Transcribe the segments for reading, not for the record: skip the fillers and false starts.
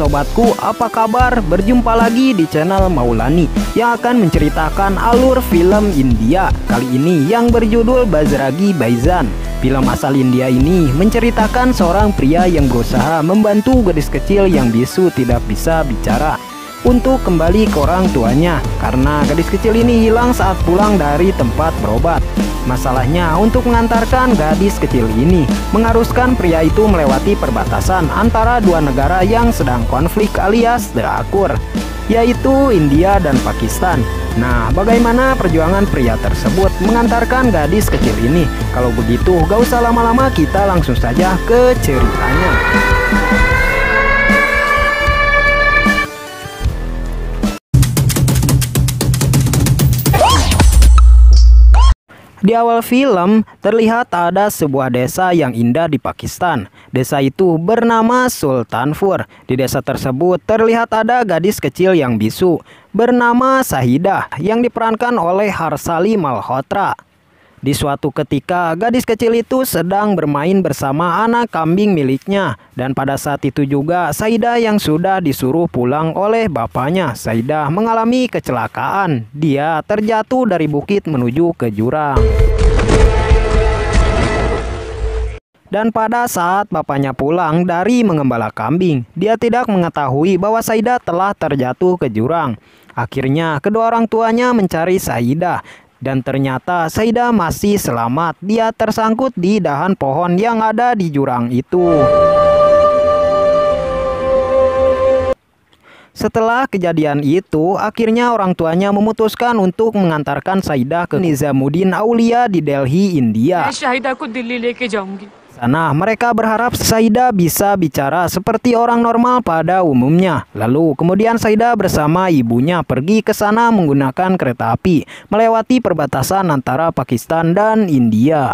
sobatku, apa kabar? Berjumpa lagi di channel Maulani yang akan menceritakan alur film India. Kali ini yang berjudul Bajrangi Bhaijaan. Film asal India ini menceritakan seorang pria yang berusaha membantu gadis kecil yang bisu tidak bisa bicara untuk kembali ke orang tuanya karena gadis kecil ini hilang saat pulang dari tempat berobat. Masalahnya, untuk mengantarkan gadis kecil ini mengharuskan pria itu melewati perbatasan antara dua negara yang sedang konflik alias derakur, yaitu India dan Pakistan. Nah, bagaimana perjuangan pria tersebut mengantarkan gadis kecil ini? Kalau begitu, gak usah lama-lama, kita langsung saja ke ceritanya. Di awal film, terlihat ada sebuah desa yang indah di Pakistan. Desa itu bernama Sultanpur. Di desa tersebut terlihat ada gadis kecil yang bisu bernama Sahidah yang diperankan oleh Harsali Malhotra. Di suatu ketika, gadis kecil itu sedang bermain bersama anak kambing miliknya. Dan pada saat itu juga, Sahidah yang sudah disuruh pulang oleh bapaknya, Sahidah mengalami kecelakaan. Dia terjatuh dari bukit menuju ke jurang. Dan pada saat bapaknya pulang dari mengembala kambing, dia tidak mengetahui bahwa Sahidah telah terjatuh ke jurang. Akhirnya, kedua orang tuanya mencari Sahidah. Dan ternyata Sahidah masih selamat. Dia tersangkut di dahan pohon yang ada di jurang itu. Setelah kejadian itu, akhirnya orang tuanya memutuskan untuk mengantarkan Sahidah ke Nizamuddin Aulia di Delhi, India. Sana mereka berharap Sahidah bisa bicara seperti orang normal pada umumnya. Lalu kemudian Sahidah bersama ibunya pergi ke sana menggunakan kereta api melewati perbatasan antara Pakistan dan India.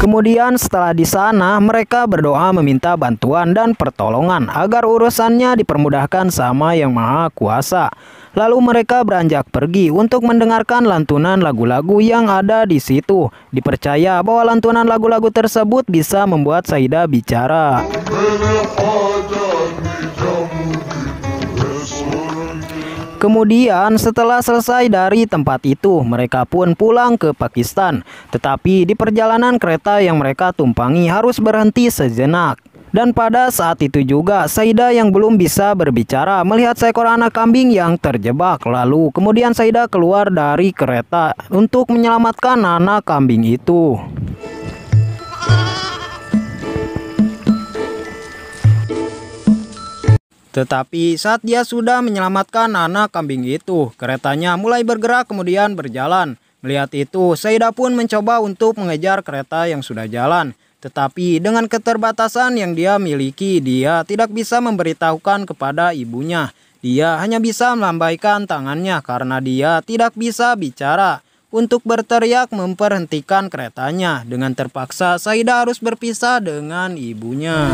Kemudian setelah di sana mereka berdoa meminta bantuan dan pertolongan agar urusannya dipermudahkan sama Yang Maha Kuasa. Lalu mereka beranjak pergi untuk mendengarkan lantunan lagu-lagu yang ada di situ. Dipercaya bahwa lantunan lagu-lagu tersebut bisa membuat Sahidah bicara. Kemudian setelah selesai dari tempat itu, mereka pun pulang ke Pakistan. Tetapi di perjalanan kereta yang mereka tumpangi harus berhenti sejenak. Dan pada saat itu juga Sahidah yang belum bisa berbicara melihat seekor anak kambing yang terjebak. Lalu kemudian Sahidah keluar dari kereta untuk menyelamatkan anak kambing itu. Tetapi saat dia sudah menyelamatkan anak kambing itu, keretanya mulai bergerak kemudian berjalan. Melihat itu, Sahidah pun mencoba untuk mengejar kereta yang sudah jalan. Tetapi dengan keterbatasan yang dia miliki, dia tidak bisa memberitahukan kepada ibunya. Dia hanya bisa melambaikan tangannya karena dia tidak bisa bicara. Untuk berteriak memberhentikan keretanya. Dengan terpaksa, Sahidah harus berpisah dengan ibunya.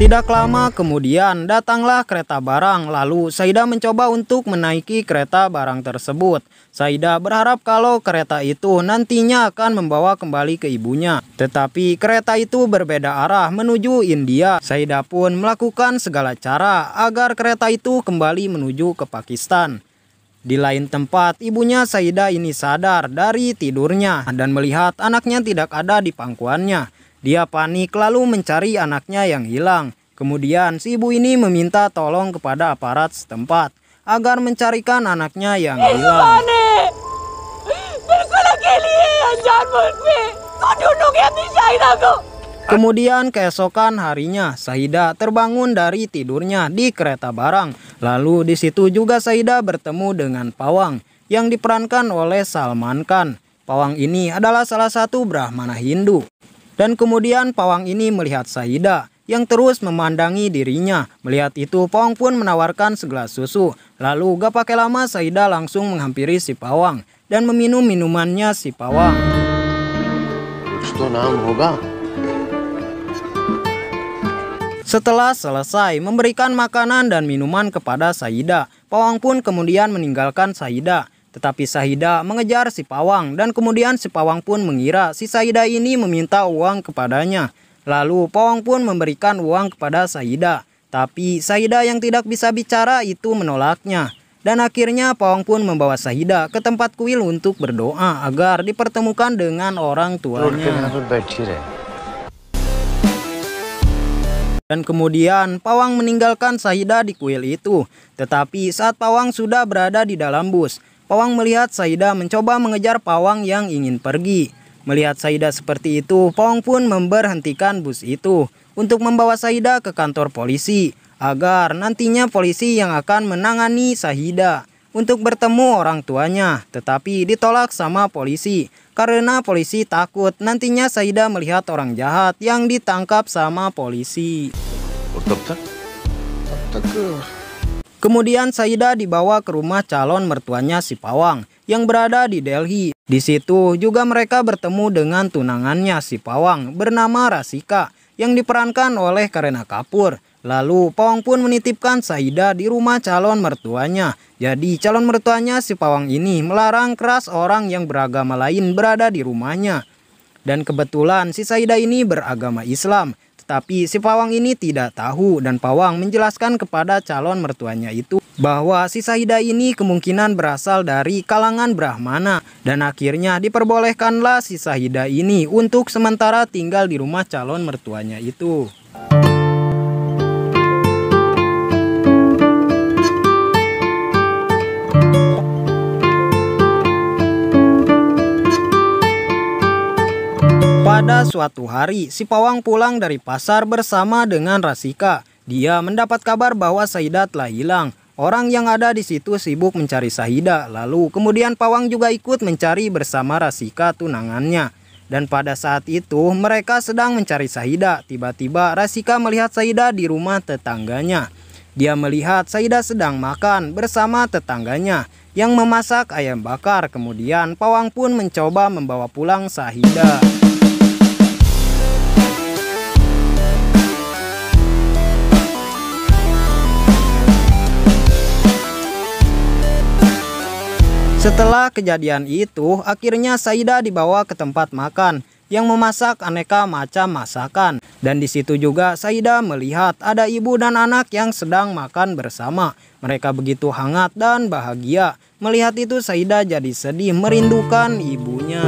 Tidak lama kemudian datanglah kereta barang, lalu Sahidah mencoba untuk menaiki kereta barang tersebut. Sahidah berharap kalau kereta itu nantinya akan membawa kembali ke ibunya. Tetapi kereta itu berbeda arah menuju India. Sahidah pun melakukan segala cara agar kereta itu kembali menuju ke Pakistan. Di lain tempat, ibunya Sahidah ini sadar dari tidurnya dan melihat anaknya tidak ada di pangkuannya. Dia panik lalu mencari anaknya yang hilang. Kemudian si ibu ini meminta tolong kepada aparat setempat agar mencarikan anaknya yang hilang. Kemudian keesokan harinya Sahidah terbangun dari tidurnya di kereta barang. Lalu di situ juga Sahidah bertemu dengan pawang yang diperankan oleh Salman Khan. Pawang ini adalah salah satu Brahmana Hindu. Dan kemudian pawang ini melihat Sahidah yang terus memandangi dirinya. Melihat itu, pawang pun menawarkan segelas susu. Lalu gak pakai lama Sahidah langsung menghampiri si pawang dan meminum minumannya si pawang. Setelah selesai memberikan makanan dan minuman kepada Sahidah, pawang pun kemudian meninggalkan Sahidah. Tetapi Syahidah mengejar si Pawang dan kemudian si Pawang pun mengira si Syahidah ini meminta uang kepadanya. Lalu Pawang pun memberikan uang kepada Syahidah. Tapi Syahidah yang tidak bisa bicara itu menolaknya. Dan akhirnya Pawang pun membawa Syahidah ke tempat kuil untuk berdoa agar dipertemukan dengan orang tuanya. Dan kemudian Pawang meninggalkan Syahidah di kuil itu. Tetapi saat Pawang sudah berada di dalam bus, Pawang melihat Syahidah mencoba mengejar Pawang yang ingin pergi. Melihat Syahidah seperti itu, Pawang pun memberhentikan bus itu untuk membawa Syahidah ke kantor polisi agar nantinya polisi yang akan menangani Syahidah untuk bertemu orang tuanya. Tetapi ditolak sama polisi karena polisi takut nantinya Syahidah melihat orang jahat yang ditangkap sama polisi. Kemudian Syahidah dibawa ke rumah calon mertuanya si Pawang yang berada di Delhi. Di situ juga mereka bertemu dengan tunangannya si Pawang bernama Rasika yang diperankan oleh Kareena Kapoor. Lalu Pawang pun menitipkan Syahidah di rumah calon mertuanya. Jadi calon mertuanya si Pawang ini melarang keras orang yang beragama lain berada di rumahnya. Dan kebetulan si Syahidah ini beragama Islam. Tetapi si Pawang ini tidak tahu dan Pawang menjelaskan kepada calon mertuanya itu bahwa si Syahidah ini kemungkinan berasal dari kalangan Brahmana. Dan akhirnya diperbolehkanlah si Syahidah ini untuk sementara tinggal di rumah calon mertuanya itu. Pada suatu hari, si Pawang pulang dari pasar bersama dengan Rasika. Dia mendapat kabar bahwa Syahidah telah hilang. Orang yang ada di situ sibuk mencari Syahidah. Lalu kemudian Pawang juga ikut mencari bersama Rasika tunangannya. Dan pada saat itu mereka sedang mencari Syahidah. Tiba-tiba Rasika melihat Syahidah di rumah tetangganya. Dia melihat Syahidah sedang makan bersama tetangganya yang memasak ayam bakar. Kemudian Pawang pun mencoba membawa pulang Syahidah. Setelah kejadian itu, akhirnya Syahidah dibawa ke tempat makan yang memasak aneka macam masakan. Dan di situ juga Syahidah melihat ada ibu dan anak yang sedang makan bersama. Mereka begitu hangat dan bahagia. Melihat itu Syahidah jadi sedih merindukan ibunya.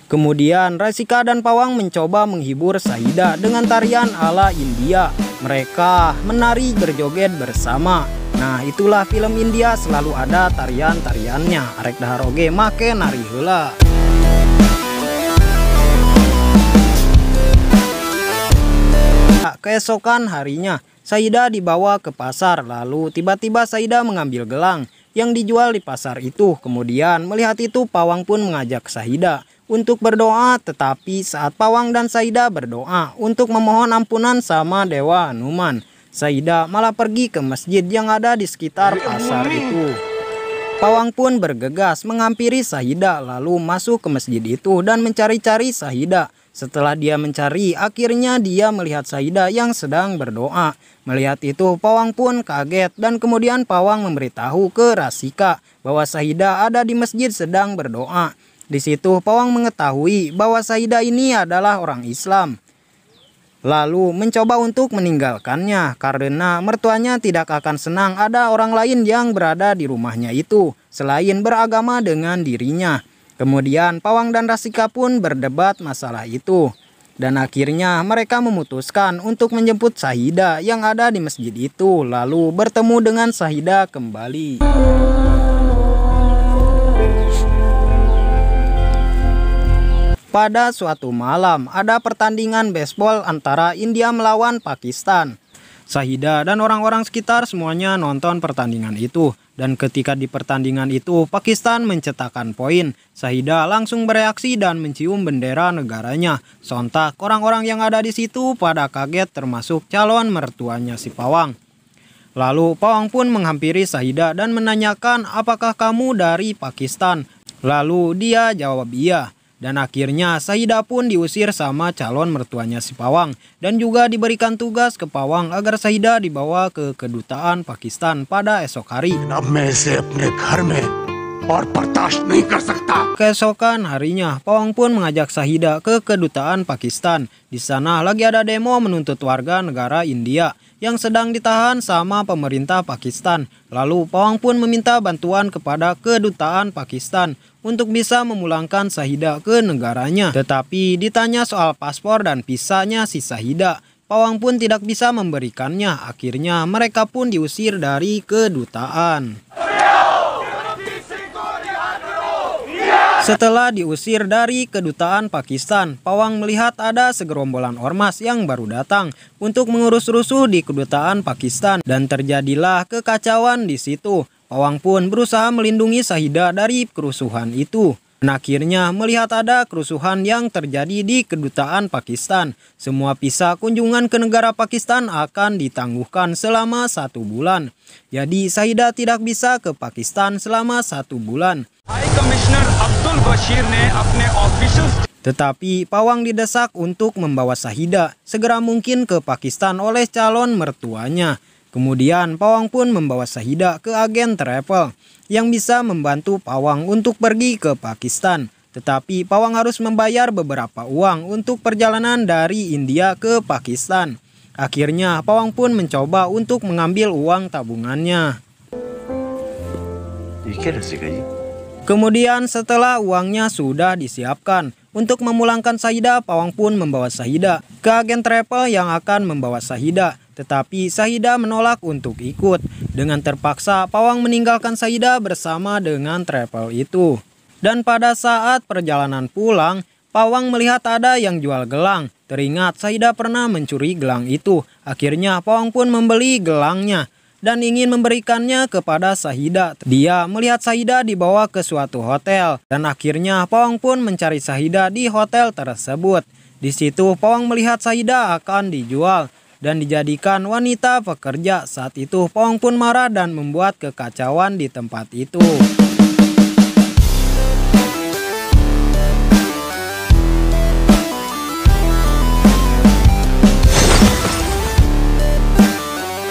Kemudian Rasika dan Pawang mencoba menghibur Syahidah dengan tarian ala India. Mereka menari berjoget bersama. Nah, itulah film India selalu ada tarian-tariannya. Arek dahar oge make nari heula. Keesokan harinya, Syahidah dibawa ke pasar. Lalu tiba-tiba Syahidah mengambil gelang yang dijual di pasar itu. Kemudian melihat itu Pawang pun mengajak Syahidah untuk berdoa. Tetapi saat Pawang dan Syahidah berdoa untuk memohon ampunan sama Dewa Hanuman, Syahidah malah pergi ke masjid yang ada di sekitar pasar itu. Pawang pun bergegas menghampiri Syahidah lalu masuk ke masjid itu dan mencari-cari Syahidah. Setelah dia mencari, akhirnya dia melihat Syahidah yang sedang berdoa. Melihat itu Pawang pun kaget dan kemudian Pawang memberitahu ke Rasika bahwa Syahidah ada di masjid sedang berdoa. Di situ Pawang mengetahui bahwa Syahidah ini adalah orang Islam. Lalu mencoba untuk meninggalkannya karena mertuanya tidak akan senang ada orang lain yang berada di rumahnya itu selain beragama dengan dirinya. Kemudian Pawang dan Rasika pun berdebat masalah itu. Dan akhirnya mereka memutuskan untuk menjemput Syahidah yang ada di masjid itu. Lalu bertemu dengan Syahidah kembali. Pada suatu malam ada pertandingan baseball antara India melawan Pakistan. Syahidah dan orang-orang sekitar semuanya nonton pertandingan itu. Dan ketika di pertandingan itu Pakistan mencetakkan poin, Syahidah langsung bereaksi dan mencium bendera negaranya. Sontak orang-orang yang ada di situ pada kaget termasuk calon mertuanya si Pawang. Lalu Pawang pun menghampiri Syahidah dan menanyakan apakah kamu dari Pakistan. Lalu dia jawab iya. Dan akhirnya Sahida pun diusir sama calon mertuanya si Pawang. Dan juga diberikan tugas ke Pawang agar Sahida dibawa ke kedutaan Pakistan pada esok hari. Keesokan harinya, Pawang pun mengajak Sahida ke kedutaan Pakistan. Di sana lagi ada demo menuntut warga negara India yang sedang ditahan sama pemerintah Pakistan. Lalu Pawang pun meminta bantuan kepada kedutaan Pakistan untuk bisa memulangkan Sahida ke negaranya. Tetapi ditanya soal paspor dan visanya si Sahida, Pawang pun tidak bisa memberikannya. Akhirnya mereka pun diusir dari kedutaan. Setelah diusir dari kedutaan Pakistan, Pawang melihat ada segerombolan ormas yang baru datang untuk mengurus rusuh di kedutaan Pakistan dan terjadilah kekacauan di situ. Pawang pun berusaha melindungi Sahida dari kerusuhan itu. Dan akhirnya melihat ada kerusuhan yang terjadi di kedutaan Pakistan. Semua visa kunjungan ke negara Pakistan akan ditangguhkan selama 1 bulan. Jadi Sahida tidak bisa ke Pakistan selama 1 bulan. Tetapi Pawang didesak untuk membawa Sahida segera mungkin ke Pakistan oleh calon mertuanya. Kemudian Pawang pun membawa Sahida ke agen travel yang bisa membantu Pawang untuk pergi ke Pakistan. Tetapi Pawang harus membayar beberapa uang untuk perjalanan dari India ke Pakistan. Akhirnya Pawang pun mencoba untuk mengambil uang tabungannya. Kemudian setelah uangnya sudah disiapkan untuk memulangkan Sahida, Pawang pun membawa Sahida ke agen travel yang akan membawa Sahida. Tetapi Sahida menolak untuk ikut. Dengan terpaksa Pawang meninggalkan Sahida bersama dengan travel itu. Dan pada saat perjalanan pulang, Pawang melihat ada yang jual gelang. Teringat Sahida pernah mencuri gelang itu. Akhirnya Pawang pun membeli gelangnya dan ingin memberikannya kepada Sahida. Dia melihat Sahida dibawa ke suatu hotel dan akhirnya Pawang pun mencari Sahida di hotel tersebut. Di situ Pawang melihat Sahida akan dijual dan dijadikan wanita pekerja. Saat itu Pawang pun marah dan membuat kekacauan di tempat itu.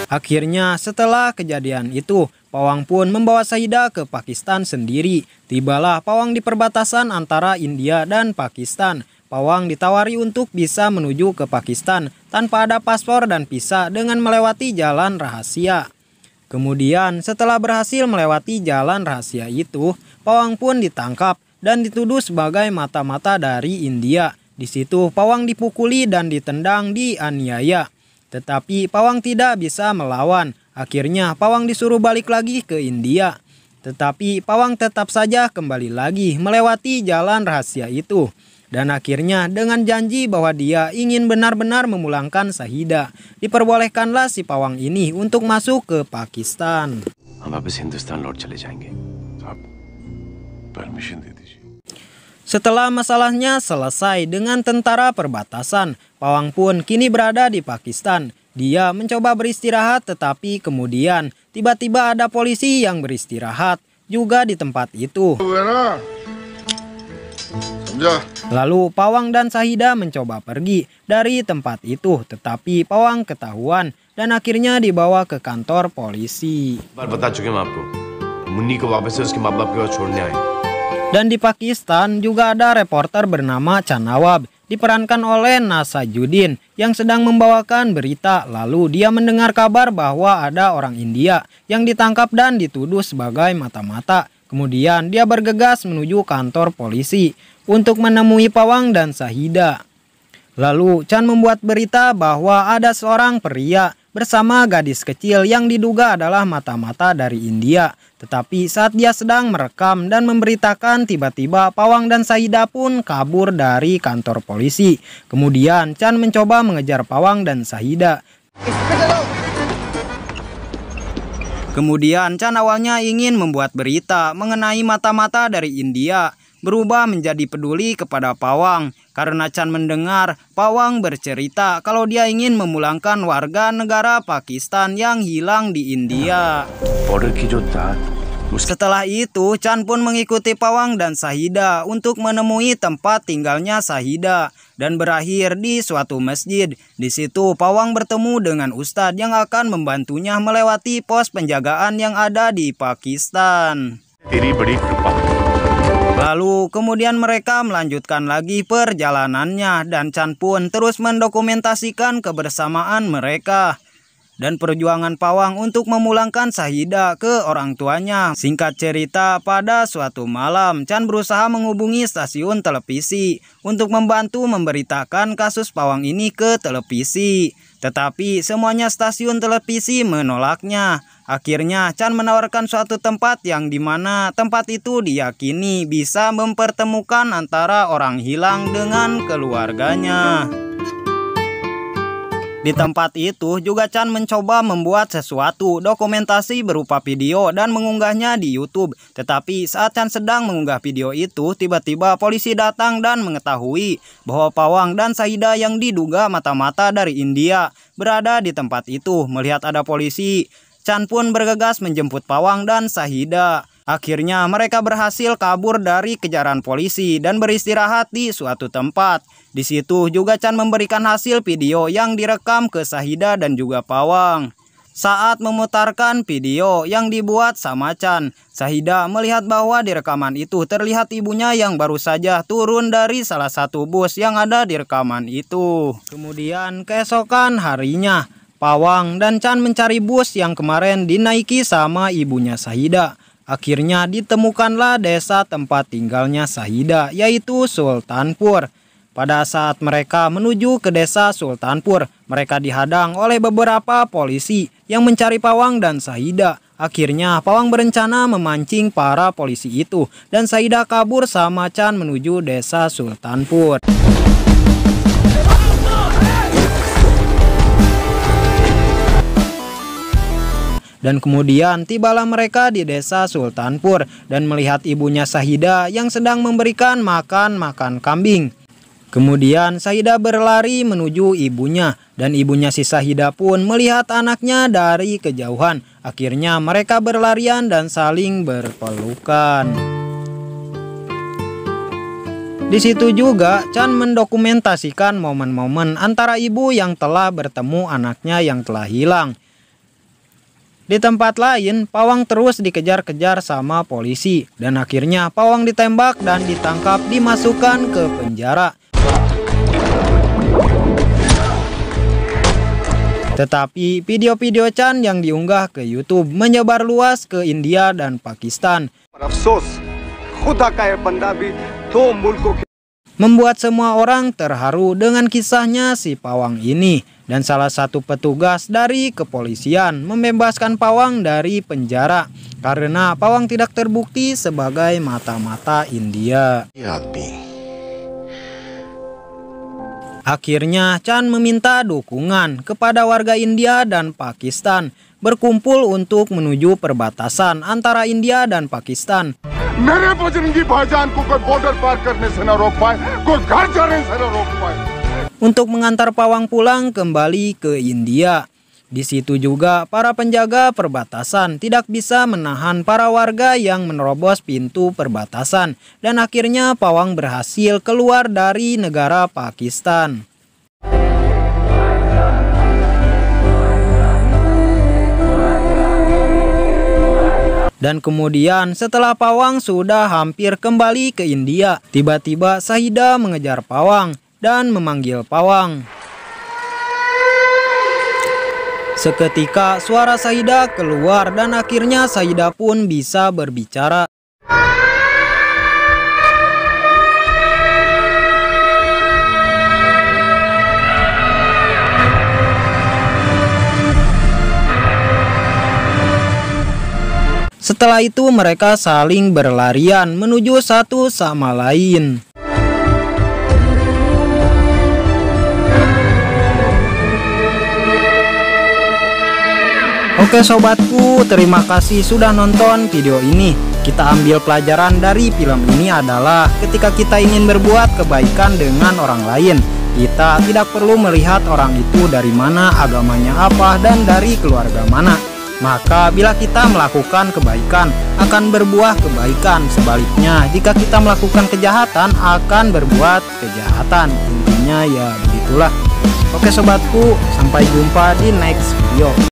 Akhirnya setelah kejadian itu, Pawang pun membawa Sahida ke Pakistan sendiri. Tibalah Pawang di perbatasan antara India dan Pakistan. Pawang ditawari untuk bisa menuju ke Pakistan tanpa ada paspor dan visa dengan melewati jalan rahasia. Kemudian setelah berhasil melewati jalan rahasia itu, Pawang pun ditangkap dan dituduh sebagai mata-mata dari India. Di situ Pawang dipukuli dan ditendang dianiaya. Tetapi Pawang tidak bisa melawan. Akhirnya Pawang disuruh balik lagi ke India. Tetapi Pawang tetap saja kembali lagi melewati jalan rahasia itu. Dan akhirnya dengan janji bahwa dia ingin benar-benar memulangkan Sahida, diperbolehkanlah si Pawang ini untuk masuk ke Pakistan. Setelah masalahnya selesai dengan tentara perbatasan, Pawang pun kini berada di Pakistan. Dia mencoba beristirahat tetapi kemudian tiba-tiba ada polisi yang beristirahat juga di tempat itu. Lalu Pawang dan Sahida mencoba pergi dari tempat itu, tetapi Pawang ketahuan dan akhirnya dibawa ke kantor polisi. Dan di Pakistan juga ada reporter bernama Chan Nawab, diperankan oleh Nasajuddin yang sedang membawakan berita. Lalu dia mendengar kabar bahwa ada orang India yang ditangkap dan dituduh sebagai mata-mata. Kemudian dia bergegas menuju kantor polisi untuk menemui Pawang dan Sahida. Lalu Chan membuat berita bahwa ada seorang pria bersama gadis kecil yang diduga adalah mata-mata dari India. Tetapi saat dia sedang merekam dan memberitakan, tiba-tiba Pawang dan Sahida pun kabur dari kantor polisi. Kemudian Chan mencoba mengejar Pawang dan Sahida. Kemudian Chan awalnya ingin membuat berita mengenai mata-mata dari India, berubah menjadi peduli kepada Pawang karena Chan mendengar Pawang bercerita kalau dia ingin memulangkan warga negara Pakistan yang hilang di India. Setelah itu, Chan pun mengikuti Pawang dan Shahida untuk menemui tempat tinggalnya Shahida dan berakhir di suatu masjid. Di situ, Pawang bertemu dengan ustadz yang akan membantunya melewati pos penjagaan yang ada di Pakistan. Lalu kemudian mereka melanjutkan lagi perjalanannya dan Chan pun terus mendokumentasikan kebersamaan mereka dan perjuangan Pawang untuk memulangkan Shahida ke orang tuanya. Singkat cerita, pada suatu malam, Chan berusaha menghubungi stasiun televisi untuk membantu memberitakan kasus Pawang ini ke televisi. Tetapi semuanya stasiun televisi menolaknya. Akhirnya Chan menawarkan suatu tempat yang dimana tempat itu diyakini bisa mempertemukan antara orang hilang dengan keluarganya. Di tempat itu juga Chan mencoba membuat sesuatu dokumentasi berupa video dan mengunggahnya di YouTube. Tetapi saat Chan sedang mengunggah video itu, tiba-tiba polisi datang dan mengetahui bahwa Pawang dan Shahida yang diduga mata-mata dari India berada di tempat itu. Melihat ada polisi, Chan pun bergegas menjemput Pawang dan Shahida. Akhirnya mereka berhasil kabur dari kejaran polisi dan beristirahat di suatu tempat. Di situ juga Chan memberikan hasil video yang direkam ke Shahida dan juga Pawang. Saat memutarkan video yang dibuat sama Chan, Shahida melihat bahwa di rekaman itu terlihat ibunya yang baru saja turun dari salah satu bus yang ada di rekaman itu. Kemudian keesokan harinya, Pawang dan Chan mencari bus yang kemarin dinaiki sama ibunya Shahida. Akhirnya ditemukanlah desa tempat tinggalnya Shahida, yaitu Sultanpur. Pada saat mereka menuju ke desa Sultanpur, mereka dihadang oleh beberapa polisi yang mencari Pawang dan Shahida. Akhirnya Pawang berencana memancing para polisi itu dan Shahida kabur sama Chan menuju desa Sultanpur. Dan kemudian tibalah mereka di desa Sultanpur dan melihat ibunya Shahida yang sedang memberikan makan kambing. Kemudian Shahida berlari menuju ibunya dan ibunya si Shahida pun melihat anaknya dari kejauhan. Akhirnya mereka berlarian dan saling berpelukan. Di situ juga Chan mendokumentasikan momen-momen antara ibu yang telah bertemu anaknya yang telah hilang. Di tempat lain, Pawang terus dikejar-kejar sama polisi dan akhirnya Pawang ditembak dan ditangkap, dimasukkan ke penjara. Tetapi video-video Chan yang diunggah ke YouTube menyebar luas ke India dan Pakistan, membuat semua orang terharu dengan kisahnya si Pawang ini. Dan salah satu petugas dari kepolisian membebaskan Pawang dari penjara karena Pawang tidak terbukti sebagai mata-mata India. Akhirnya Chan meminta dukungan kepada warga India dan Pakistan berkumpul untuk menuju perbatasan antara India dan Pakistan. Untuk mengantar Pawang pulang kembali ke India. Di situ juga para penjaga perbatasan tidak bisa menahan para warga yang menerobos pintu perbatasan dan akhirnya Pawang berhasil keluar dari negara Pakistan. Dan kemudian setelah Pawang sudah hampir kembali ke India, tiba-tiba Shahida mengejar Pawang dan memanggil Pawang. Seketika suara Shahida keluar dan akhirnya Shahida pun bisa berbicara. Setelah itu mereka saling berlarian menuju satu sama lain. Oke sobatku, terima kasih sudah nonton video ini. Kita ambil pelajaran dari film ini adalah ketika kita ingin berbuat kebaikan dengan orang lain, kita tidak perlu melihat orang itu dari mana, agamanya apa, dan dari keluarga mana. maka bila kita melakukan kebaikan akan berbuah kebaikan. Sebaliknya, jika kita melakukan kejahatan akan berbuat kejahatan. Intinya ya begitulah. Oke sobatku, sampai jumpa di next video.